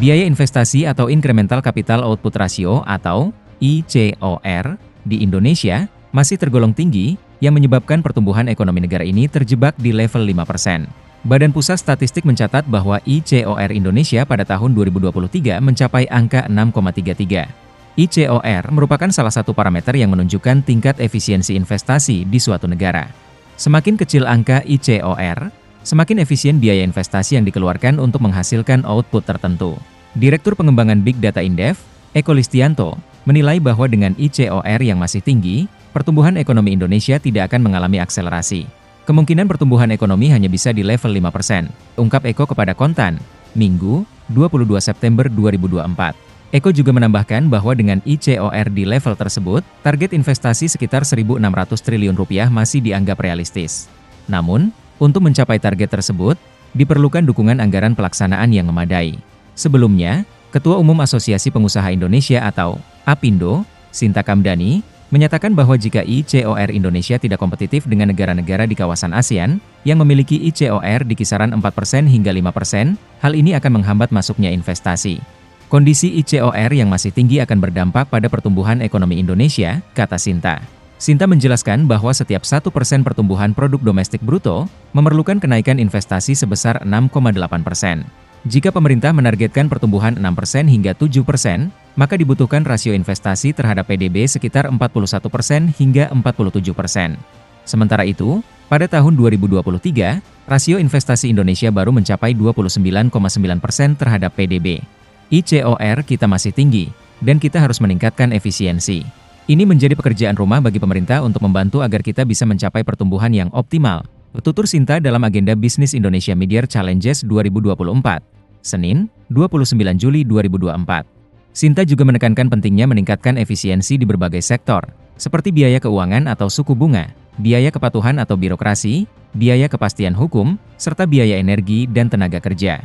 Biaya investasi atau Incremental Capital Output Ratio atau ICOR di Indonesia masih tergolong tinggi yang menyebabkan pertumbuhan ekonomi negara ini terjebak di level 5%. Badan Pusat Statistik mencatat bahwa ICOR Indonesia pada tahun 2023 mencapai angka 6,33. ICOR merupakan salah satu parameter yang menunjukkan tingkat efisiensi investasi di suatu negara. Semakin kecil angka ICOR, semakin efisien biaya investasi yang dikeluarkan untuk menghasilkan output tertentu. Direktur Pengembangan Big Data Indef, Eko Listianto, menilai bahwa dengan ICOR yang masih tinggi, pertumbuhan ekonomi Indonesia tidak akan mengalami akselerasi. Kemungkinan pertumbuhan ekonomi hanya bisa di level 5%, ungkap Eko kepada Kontan, Minggu, 22 September 2024. Eko juga menambahkan bahwa dengan ICOR di level tersebut, target investasi sekitar Rp1.600 triliun masih dianggap realistis. Namun, untuk mencapai target tersebut, diperlukan dukungan anggaran pelaksanaan yang memadai. Sebelumnya, Ketua Umum Asosiasi Pengusaha Indonesia atau APindo, Sinta Kamdani, menyatakan bahwa jika ICOR Indonesia tidak kompetitif dengan negara-negara di kawasan ASEAN, yang memiliki ICOR di kisaran 4% hingga 5%, hal ini akan menghambat masuknya investasi. Kondisi ICOR yang masih tinggi akan berdampak pada pertumbuhan ekonomi Indonesia, kata Sinta. Sinta menjelaskan bahwa setiap 1% pertumbuhan produk domestik bruto, memerlukan kenaikan investasi sebesar 6,8%. Jika pemerintah menargetkan pertumbuhan 6% hingga 7%, maka dibutuhkan rasio investasi terhadap PDB sekitar 41% hingga 47%. Sementara itu, pada tahun 2023, rasio investasi Indonesia baru mencapai 29,9% terhadap PDB. ICOR kita masih tinggi, dan kita harus meningkatkan efisiensi. Ini menjadi pekerjaan rumah bagi pemerintah untuk membantu agar kita bisa mencapai pertumbuhan yang optimal, tutur Sinta dalam agenda Bisnis Indonesia Mid-Year Challenges 2024, Senin, 29 Juli 2024. Sinta juga menekankan pentingnya meningkatkan efisiensi di berbagai sektor, seperti biaya keuangan atau suku bunga, biaya kepatuhan atau birokrasi, biaya kepastian hukum, serta biaya energi dan tenaga kerja.